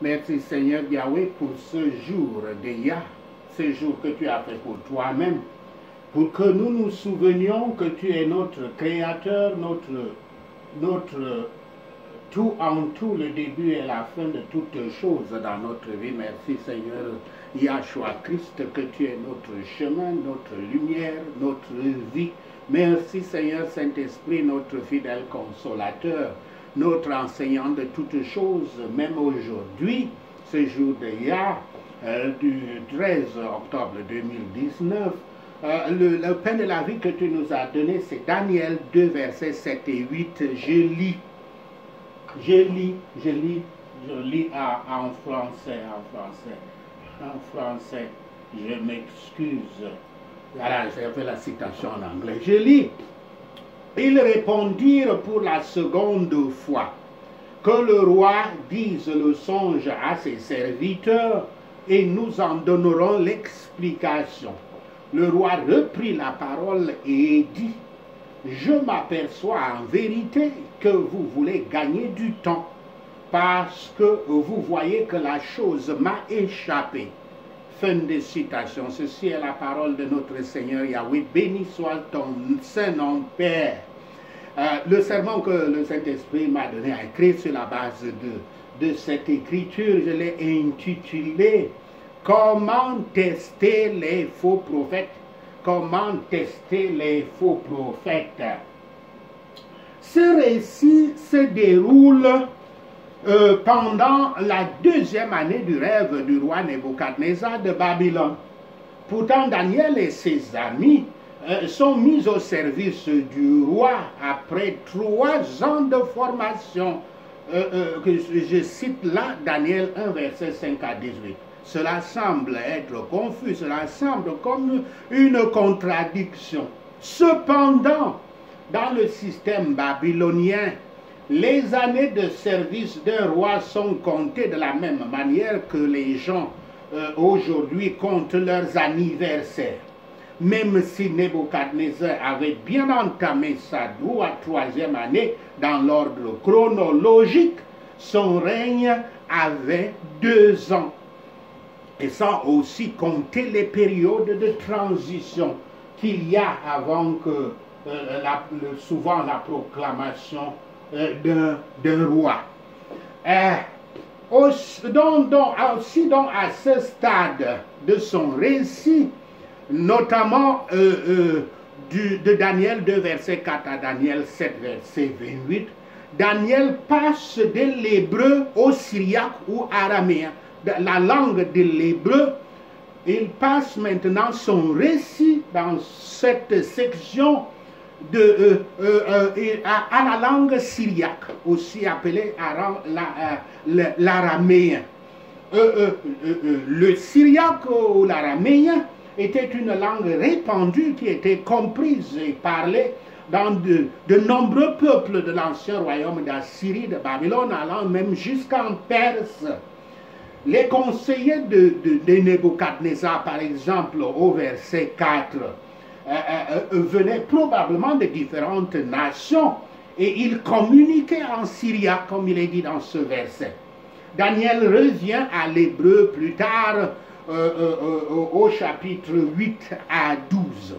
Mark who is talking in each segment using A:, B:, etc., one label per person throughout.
A: Merci Seigneur Yahweh pour ce jour de Yah, ce jour que tu as fait pour toi-même, pour que nous nous souvenions que tu es notre Créateur, notre tout en tout, le début et la fin de toutes choses dans notre vie. Merci Seigneur Yahshua Christ, que tu es notre chemin, notre lumière, notre vie. Merci Seigneur Saint-Esprit, notre fidèle consolateur, notre enseignant de toutes choses, même aujourd'hui, ce jour de Yah, du 13 octobre 2019. Le pain de la vie que tu nous as donné, c'est Daniel 2, versets 7 et 8. Je lis en français, je m'excuse. Voilà, j'ai fait la citation en anglais. Je lis. Ils répondirent pour la seconde fois que le roi dise le songe à ses serviteurs et nous en donnerons l'explication. Le roi reprit la parole et dit: je m'aperçois en vérité que vous voulez gagner du temps parce que vous voyez que la chose m'a échappé. Fin de citation. Ceci est la parole de notre Seigneur Yahweh. Béni soit ton Saint-Nom, Père. Le sermon que le Saint-Esprit m'a donné à écrire sur la base de cette écriture, je l'ai intitulé « Comment tester les faux prophètes ?» Comment tester les faux prophètes. Ce récit se déroule pendant la deuxième année du rêve du roi Nebuchadnezzar de Babylone. Pourtant, Daniel et ses amis sont mis au service du roi après 3 ans de formation. Je cite là Daniel 1, verset 5 à 18. Cela semble être confus, cela semble comme une contradiction. Cependant, dans le système babylonien, les années de service d'un roi sont comptées de la même manière que les gens aujourd'hui comptent leurs anniversaires. Même si Nebuchadnezzar avait bien entamé sa 3e année dans l'ordre chronologique, son règne avait 2 ans. Et sans aussi compter les périodes de transition qu'il y a avant que souvent la proclamation d'un roi. Aussi donc à ce stade de son récit, notamment de Daniel 2, verset 4 à Daniel 7, verset 28, Daniel passe de l'hébreu au syriaque ou araméen. La langue de l'hébreu, il passe maintenant son récit dans cette section à la langue syriaque, aussi appelée l'araméen. Le syriaque ou l'araméen était une langue répandue qui était comprise et parlée dans de nombreux peuples de l'ancien royaume d'Assyrie, de Babylone, allant même jusqu'en Perse. Les conseillers de Nebuchadnezzar, par exemple, au verset 4, venaient probablement de différentes nations et ils communiquaient en syriaque, comme il est dit dans ce verset. Daniel revient à l'hébreu plus tard au chapitre 8 à 12.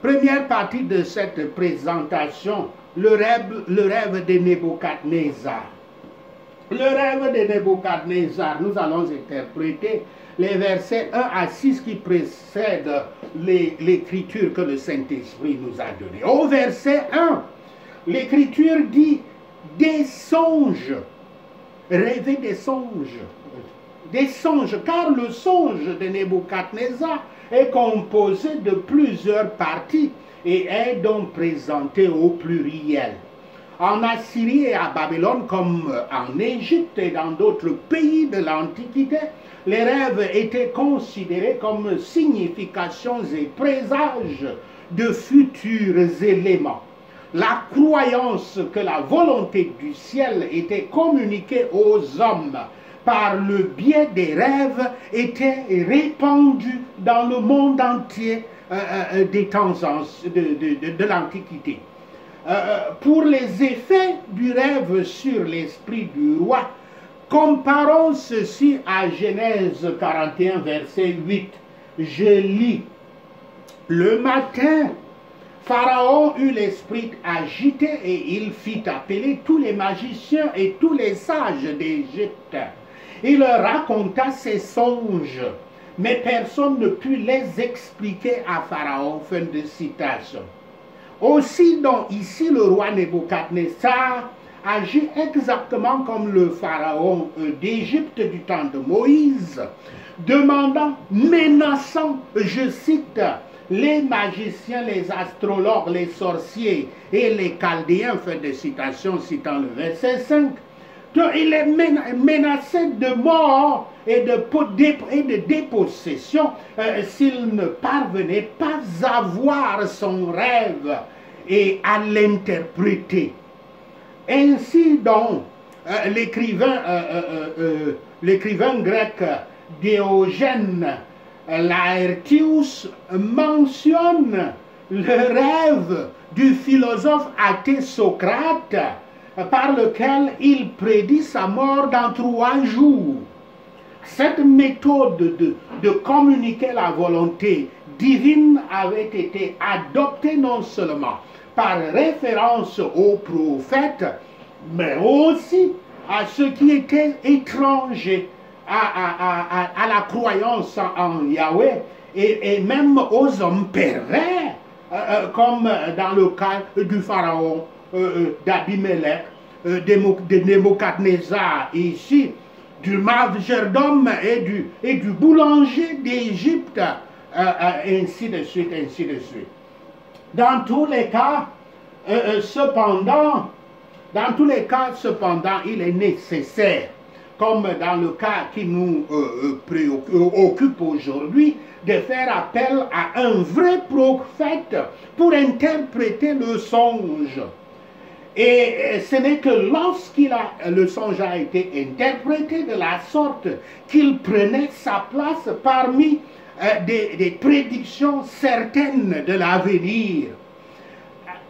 A: Première partie de cette présentation, le rêve de Nebuchadnezzar. Le rêve de Nebuchadnezzar, nous allons interpréter les versets 1 à 6 qui précèdent l'écriture que le Saint-Esprit nous a donnée. Au verset 1, l'écriture dit des songes, rêver des songes, car le songe de Nebuchadnezzar est composé de plusieurs parties et est donc présenté au pluriel. En Assyrie et à Babylone, comme en Égypte et dans d'autres pays de l'Antiquité, les rêves étaient considérés comme significations et présages de futurs éléments. La croyance que la volonté du ciel était communiquée aux hommes par le biais des rêves était répandue dans le monde entier des temps de l'Antiquité. Pour les effets du rêve sur l'esprit du roi, Comparons ceci à Genèse 41, verset 8. Je lis. Le matin, Pharaon eut l'esprit agité et il fit appeler tous les magiciens et tous les sages d'Égypte. Il leur raconta ses songes, mais personne ne put les expliquer à Pharaon. Fin de citation. Aussi, donc, ici, le roi Nebuchadnezzar agit exactement comme le pharaon d'Égypte du temps de Moïse, demandant, menaçant, je cite, les magiciens, les astrologues, les sorciers et les chaldéens, fin de citation, citant le verset 5, il est menacé de mort et de dépossession s'il ne parvenait pas à voir son rêve et à l'interpréter. Ainsi donc, l'écrivain grec Diogène Laërtius mentionne le rêve du philosophe athée Socrate par lequel il prédit sa mort dans 3 jours. Cette méthode de communiquer la volonté divine avait été adoptée non seulement par référence aux prophètes, mais aussi à ceux qui étaient étrangers à la croyance en Yahweh et même aux hommes pervers, comme dans le cas du pharaon d'Abimelech, de Nebuchadnezzar ici, du majordome et du boulanger d'Égypte, ainsi de suite, ainsi de suite. Dans tous les cas, cependant, il est nécessaire, comme dans le cas qui nous préoccupe aujourd'hui, de faire appel à un vrai prophète pour interpréter le songe. Et ce n'est que le songe a été interprété de la sorte qu'il prenait sa place parmi des prédictions certaines de l'avenir.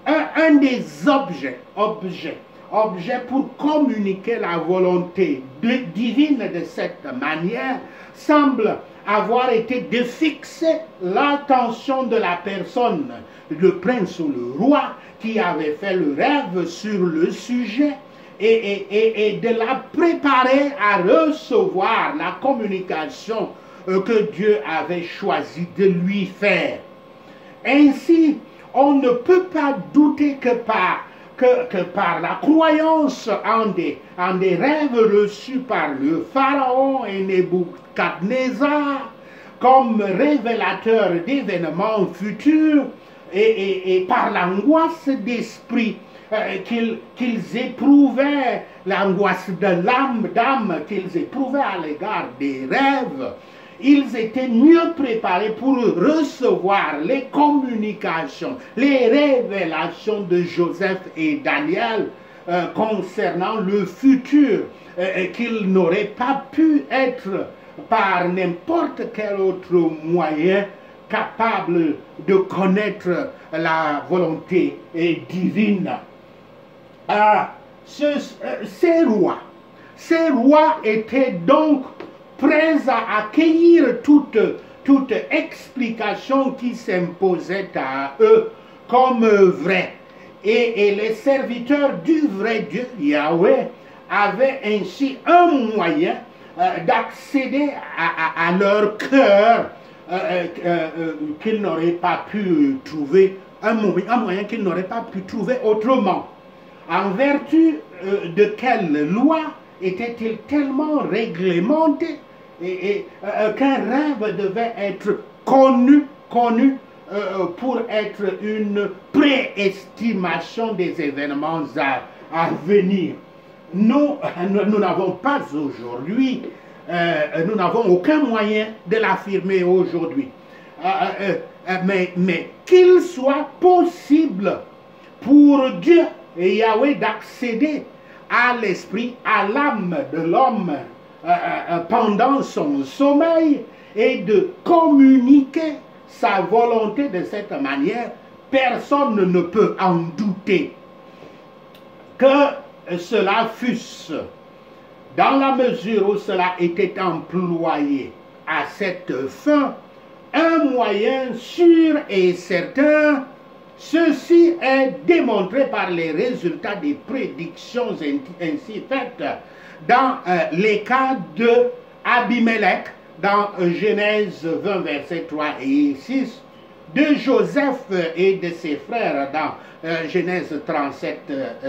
A: Un des objets pour communiquer la volonté divine de cette manière semble avoir été de fixer l'attention de la personne, le prince ou le roi qui avait fait le rêve sur le sujet et de la préparer à recevoir la communication que Dieu avait choisi de lui faire. Ainsi, on ne peut pas douter que par la croyance en des rêves reçus par le pharaon et Nebuchadnezzar comme révélateur d'événements futurs et par l'angoisse d'esprit qu'ils éprouvaient, l'angoisse de d'âme qu'ils éprouvaient à l'égard des rêves, ils étaient mieux préparés pour recevoir les communications, les révélations de Joseph et Daniel concernant le futur, qu'ils n'auraient pas pu être par n'importe quel autre moyen capable de connaître la volonté divine. Ces rois étaient donc prêts à accueillir toute explication qui s'imposait à eux comme vraie. Et les serviteurs du vrai Dieu, Yahweh, avaient ainsi un moyen d'accéder à leur cœur qu'ils n'auraient pas pu trouver, un moyen qu'ils n'auraient pas pu trouver autrement. En vertu de quelle loi était-il tellement réglementé qu'un rêve devait être connu pour être une préestimation des événements à venir. Nous n'avons pas aujourd'hui, nous n'avons aucun moyen de l'affirmer aujourd'hui. Mais qu'il soit possible pour Dieu et Yahweh d'accéder à l'esprit, à l'âme de l'homme pendant son sommeil et de communiquer sa volonté de cette manière, personne ne peut en douter. Que cela fût Dans la mesure où cela était employé à cette fin, un moyen sûr et certain, ceci est démontré par les résultats des prédictions ainsi faites dans les cas de Abimelech, dans Genèse 20, versets 3 et 6, de Joseph et de ses frères dans Genèse 37,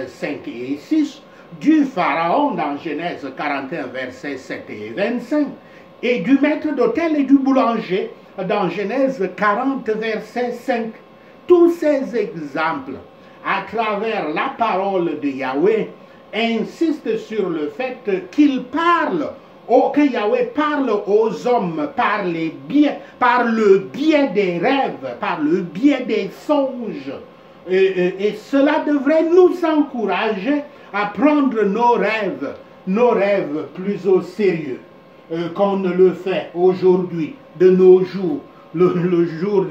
A: 5 et 6, du Pharaon dans Genèse 41, versets 7 et 25, et du maître d'hôtel et du boulanger dans Genèse 40, verset 5. Tous ces exemples, à travers la parole de Yahweh, insistent sur le fait qu'il parle, que Yahweh parle aux hommes par le biais des rêves, par le biais des songes. Et cela devrait nous encourager à prendre nos rêves plus au sérieux qu'on ne le fait aujourd'hui, de nos jours, le jour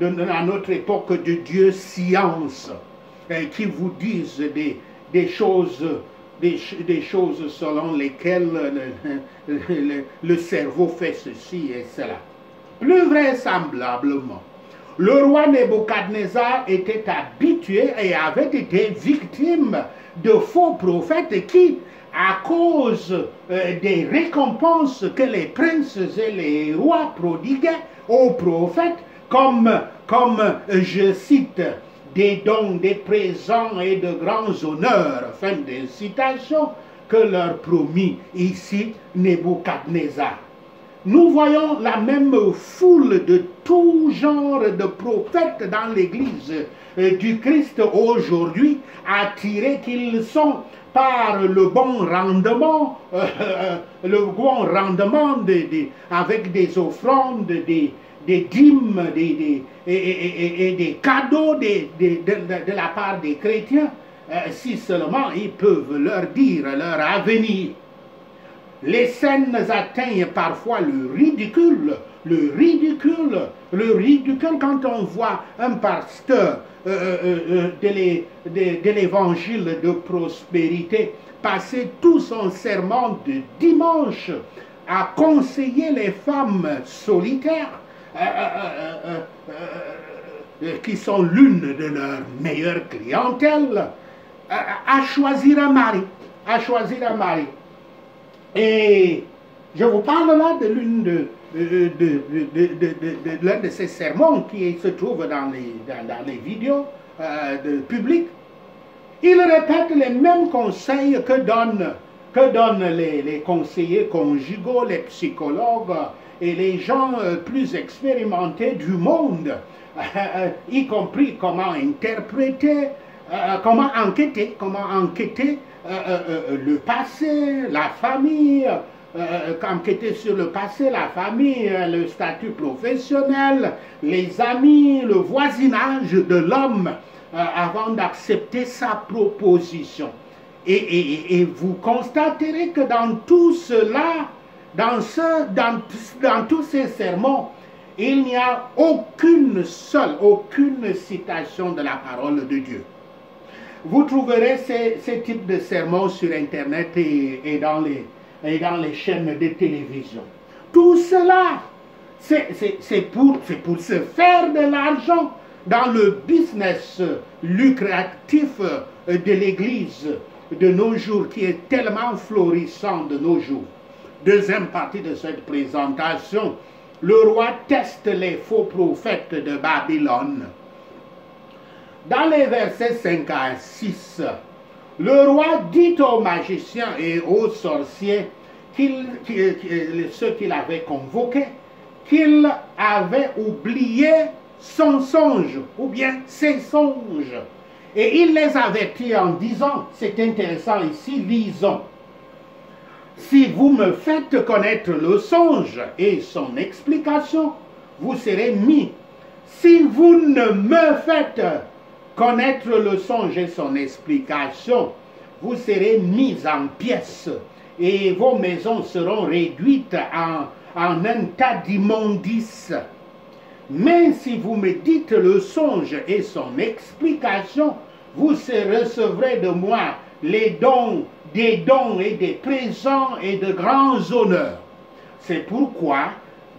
A: à notre époque de Dieu science, qui vous disent des choses selon lesquelles le cerveau fait ceci et cela. Plus vraisemblablement, le roi Nebuchadnezzar était habitué et avait été victime de faux prophètes qui, à cause des récompenses que les princes et les rois prodiguaient aux prophètes, comme je cite, des dons, des présents et de grands honneurs, fin de citation, que leur promit ici Nebuchadnezzar. Nous voyons la même foule de tout genre de prophètes dans l'église du Christ aujourd'hui, attirés qu'ils sont par le bon rendement, avec des offrandes, des dîmes et des cadeaux de la part des chrétiens, si seulement ils peuvent leur dire leur avenir. Les scènes atteignent parfois le ridicule quand on voit un pasteur de l'évangile de prospérité passer tout son serment de dimanche à conseiller les femmes solitaires qui sont l'une de leurs meilleures clientèles, à choisir un mari, Et je vous parle là de l'un de ces sermons qui se trouve dans les vidéos publiques. Il répète les mêmes conseils que donnent les conseillers conjugaux, les psychologues et les gens plus expérimentés du monde, y compris comment interpréter, comment enquêter le passé, la famille, enquêter sur le passé, la famille, le statut professionnel, les amis, le voisinage de l'homme, avant d'accepter sa proposition. Et vous constaterez que dans tout cela, dans tous ces sermons, il n'y a aucune citation de la parole de Dieu. Vous trouverez ces types de sermons sur Internet et dans les chaînes de télévision. Tout cela, c'est pour se faire de l'argent dans le business lucratif de l'Église de nos jours, qui est tellement florissant de nos jours. Deuxième partie de cette présentation, le roi teste les faux prophètes de Babylone. Dans les versets 5 à 6, le roi dit aux magiciens et aux sorciers, ceux qu'il avait convoqués, qu'il avait oublié son songe, ou bien ses songes. Et il les avertit en disant, c'est intéressant ici, lisons. Si vous me faites connaître le songe et son explication, vous serez mis. Si vous ne me faites connaître le songe et son explication, vous serez mis en pièces et vos maisons seront réduites en un tas d'immondices. Mais si vous me dites le songe et son explication, vous recevrez de moi des dons et des présents et de grands honneurs. C'est pourquoi,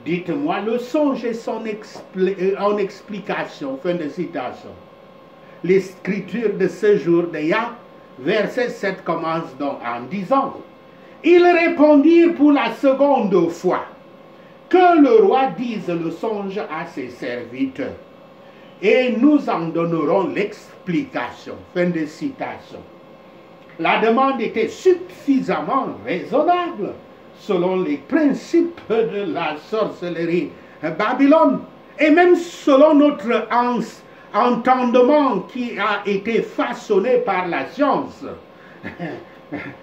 A: dites-moi le songe et son en explication. Fin de citation. L'écriture de ce jour de Yah, verset 7 commence donc en disant: ils répondirent pour la seconde fois, que le roi dise le songe à ses serviteurs, et nous en donnerons l'explication. Fin de citation. La demande était suffisamment raisonnable selon les principes de la sorcellerie Babylone, et même selon notre entendement qui a été façonné par la science.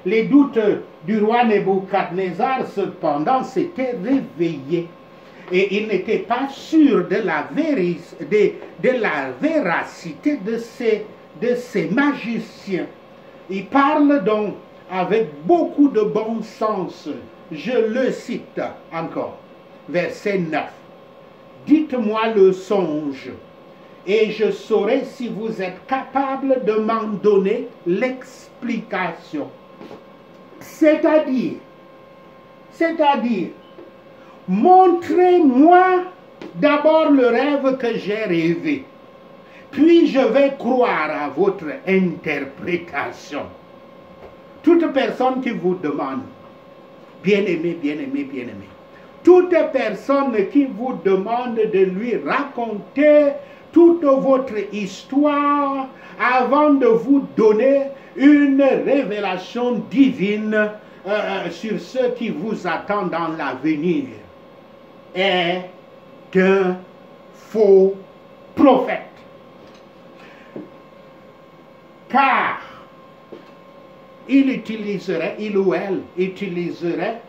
A: Les doutes du roi Nebuchadnezzar, cependant, s'étaient réveillés. Et il n'était pas sûr de la véracité de ces magiciens. Il parle donc avec beaucoup de bon sens. Je le cite encore. Verset 9. Dites-moi le songe, et je saurai si vous êtes capable de m'en donner l'explication. C'est-à-dire, montrez-moi d'abord le rêve que j'ai rêvé, puis je vais croire à votre interprétation. Toute personne qui vous demande, bien-aimé, bien-aimé, bien-aimé, toute personne qui vous demande de lui raconter toute votre histoire avant de vous donner une révélation divine sur ce qui vous attend dans l'avenir, est un faux prophète. Car il ou elle utiliserait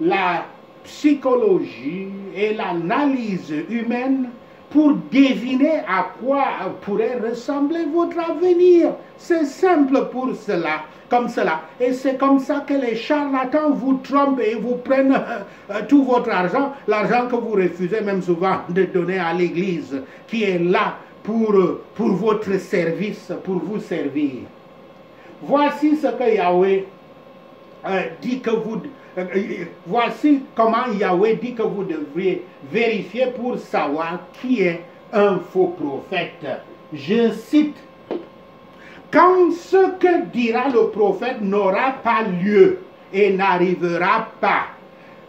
A: la psychologie et l'analyse humaine pour deviner à quoi pourrait ressembler votre avenir. C'est simple pour cela, comme cela. Et c'est comme ça que les charlatans vous trompent et vous prennent tout votre argent, l'argent que vous refusez même souvent de donner à l'église, qui est là pour votre service, pour vous servir. Voici ce que Yahweh dit que vous... voici comment Yahweh dit que vous devriez vérifier pour savoir qui est un faux prophète. Je cite: quand ce que dira le prophète n'aura pas lieu et n'arrivera pas,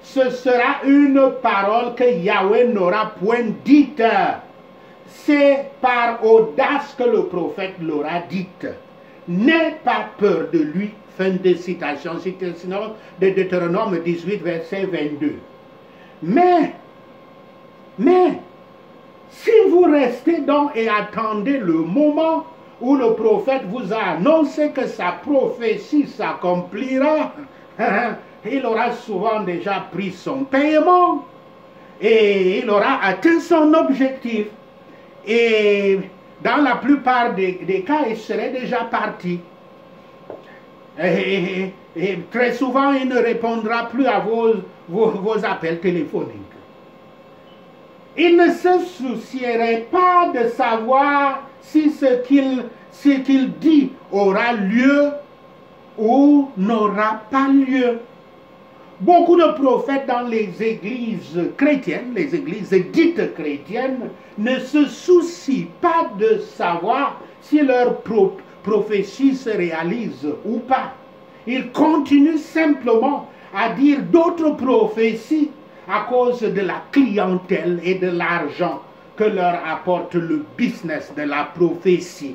A: ce sera une parole que Yahweh n'aura point dite. C'est par audace que le prophète l'aura dite. N'aie pas peur de lui. Fin de citation de Deutéronome 18, verset 22. Mais, si vous restez donc et attendez le moment où le prophète vous a annoncé que sa prophétie s'accomplira, il aura souvent déjà pris son paiement et il aura atteint son objectif. Et dans la plupart des cas, il serait déjà parti. Et très souvent, il ne répondra plus à vos appels téléphoniques. Il ne se soucierait pas de savoir si ce qu'il dit aura lieu ou n'aura pas lieu. Beaucoup de prophètes dans les églises chrétiennes, les églises dites chrétiennes, ne se soucient pas de savoir si leur prophétie se réalise ou pas. Ils continuent simplement à dire d'autres prophéties à cause de la clientèle et de l'argent que leur apporte le business de la prophétie.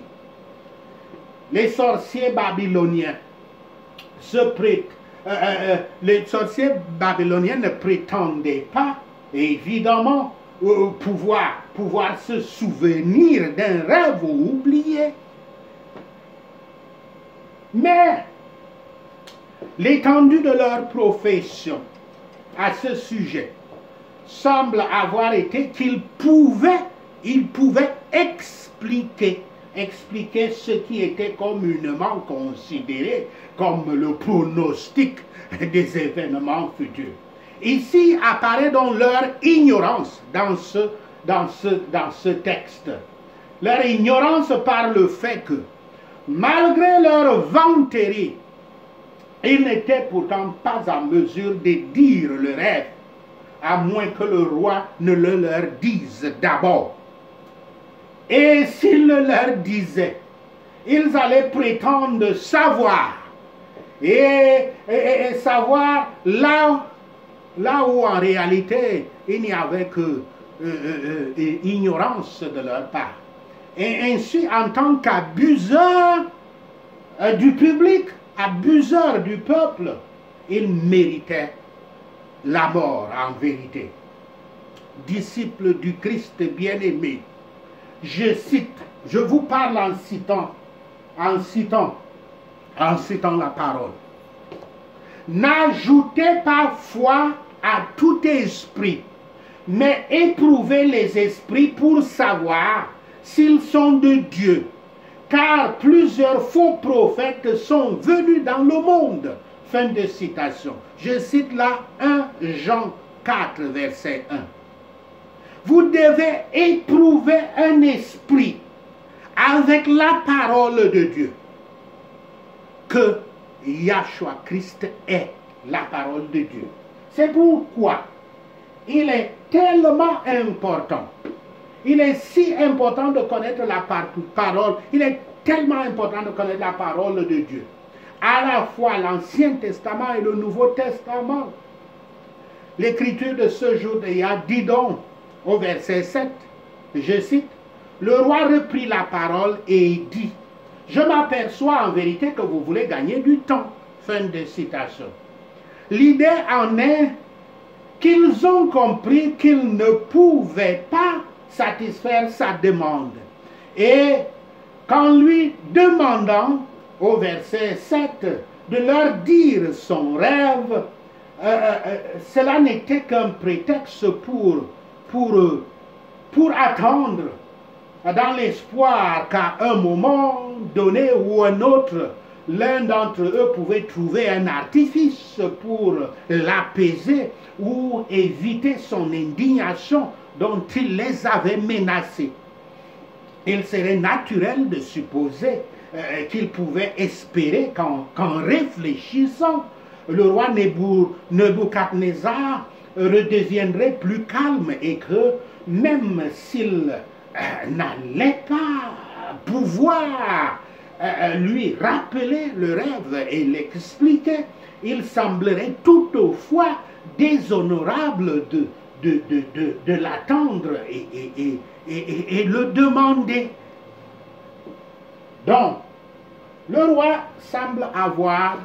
A: Les sorciers babyloniens les sorciers babyloniens ne prétendaient pas, évidemment, pouvoir se souvenir d'un rêve oublié. Mais l'étendue de leur profession à ce sujet semble avoir été qu'ils pouvaient expliquer ce qui était communément considéré comme le pronostic des événements futurs. Ici apparaît donc leur ignorance dans ce texte. Leur ignorance par le fait que Malgré leur vanterie, ils n'étaient pourtant pas en mesure de dire le rêve, à moins que le roi ne le leur dise d'abord. Et s'il le leur disait, ils allaient prétendre savoir, et savoir là où en réalité il n'y avait que ignorance de leur part. Et ainsi, en tant qu'abuseurs du public, abuseurs du peuple, ils méritaient la mort en vérité. Disciples du Christ bien-aimé, je cite, je vous parle en citant la parole. N'ajoutez pas foi à tout esprit, mais éprouvez les esprits pour savoir s'ils sont de Dieu, car plusieurs faux prophètes sont venus dans le monde. Fin de citation. Je cite là 1 Jean 4, verset 1. Vous devez éprouver un esprit avec la parole de Dieu, que Yahshua Christ est la parole de Dieu. C'est pourquoi il est tellement important. Il est si important de connaître la parole. Il est tellement important de connaître la parole de Dieu. À la fois l'Ancien Testament et le Nouveau Testament. L'écriture de ce jour d'hier dit donc, au verset 7, je cite, le roi reprit la parole et dit, je m'aperçois en vérité que vous voulez gagner du temps. Fin de citation. L'idée en est qu'ils ont compris qu'ils ne pouvaient pas satisfaire sa demande. Et qu'en lui demandant, au verset 7, de leur dire son rêve, cela n'était qu'un prétexte pour attendre, dans l'espoir qu'à un moment donné ou un autre, l'un d'entre eux pouvait trouver un artifice pour l'apaiser ou éviter son indignation dont il les avait menacés. Il serait naturel de supposer qu'il pouvait espérer qu'en réfléchissant, le roi Nebuchadnezzar redeviendrait plus calme et que même s'il n'allait pas pouvoir lui rappeler le rêve et l'expliquer, il semblerait toutefois déshonorable de l'attendre et le demander. Donc, le roi semble avoir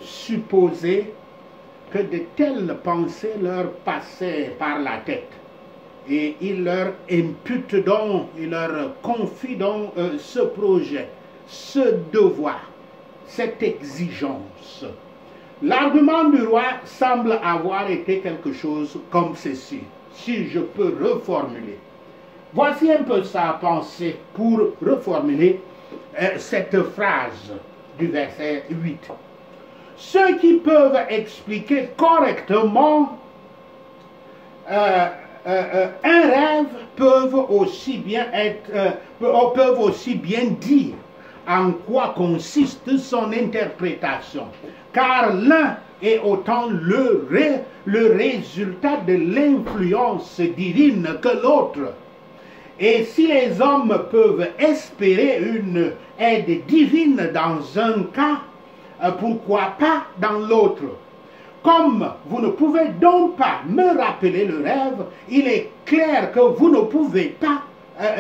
A: supposé que de telles pensées leur passaient par la tête. Et il leur impute donc, il leur confie donc ce projet, ce devoir, cette exigence. L'argument du roi semble avoir été quelque chose comme ceci, si je peux reformuler. Voici un peu sa pensée pour reformuler cette phrase du verset 8. Ceux qui peuvent expliquer correctement un rêve peuvent aussi bien dire en quoi consiste son interprétation, car l'un est autant le résultat de l'influence divine que l'autre. Et si les hommes peuvent espérer une aide divine dans un cas, pourquoi pas dans l'autre? Comme vous ne pouvez donc pas me rappeler le rêve, il est clair que vous ne pouvez pas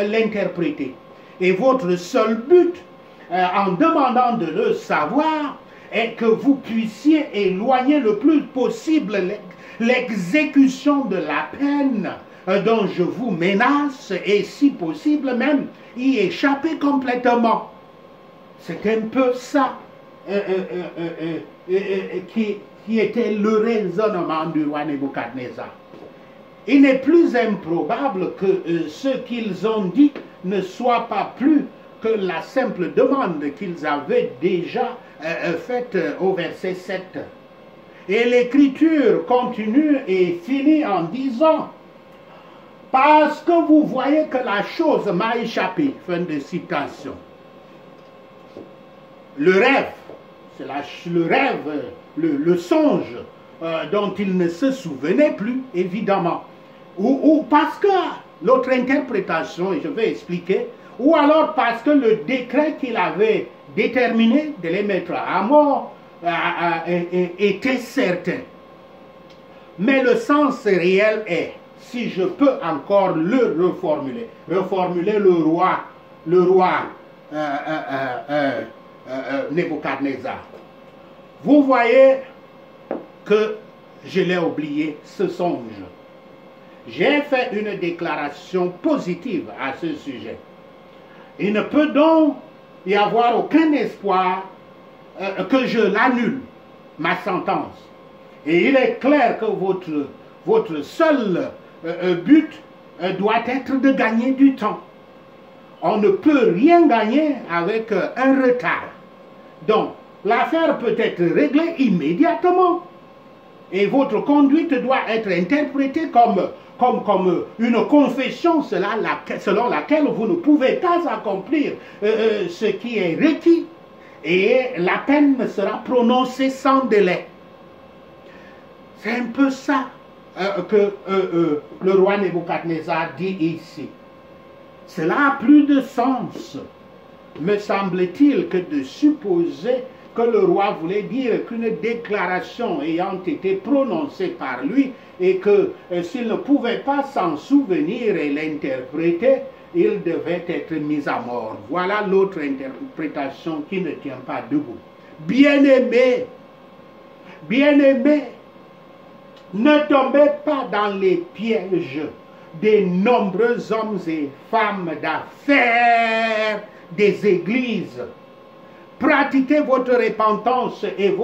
A: l'interpréter. Et votre seul but, en demandant de le savoir, est que vous puissiez éloigner le plus possible l'exécution de la peine dont je vous menace et si possible même y échapper complètement. C'est un peu ça qui était le raisonnement du roi Nebuchadnezzar. Il n'est plus improbable que ce qu'ils ont dit ne soit pas plus que la simple demande qu'ils avaient déjà faite au verset 7. Et l'écriture continue et finit en disant, parce que vous voyez que la chose m'a échappé, fin de citation. le rêve, c'est le rêve, le songe dont il ne se souvenait plus, évidemment. Ou parce que l'autre interprétation, et je vais expliquer, ou alors parce que le décret qu'il avait déterminé de les mettre à mort était certain. Mais le sens réel est, si je peux encore le reformuler le roi Nebuchadnezzar. Vous voyez que je l'ai oublié, ce songe. J'ai fait une déclaration positive à ce sujet. Il ne peut donc y avoir aucun espoir que je l'annule, ma sentence. Et il est clair que votre seul but doit être de gagner du temps. On ne peut rien gagner avec un retard. Donc, l'affaire peut être réglée immédiatement. Et votre conduite doit être interprétée comme une confession selon laquelle vous ne pouvez pas accomplir ce qui est requis. Et la peine sera prononcée sans délai. C'est un peu ça que le roi Nebuchadnezzar dit ici. Cela a plus de sens, me semble-t-il, que de supposer que le roi voulait dire qu'une déclaration ayant été prononcée par lui et que s'il ne pouvait pas s'en souvenir et l'interpréter, il devait être mis à mort. Voilà l'autre interprétation qui ne tient pas debout. Bien-aimés, ne tombez pas dans les pièges des nombreux hommes et femmes d'affaires des églises. Pratiquez votre repentance et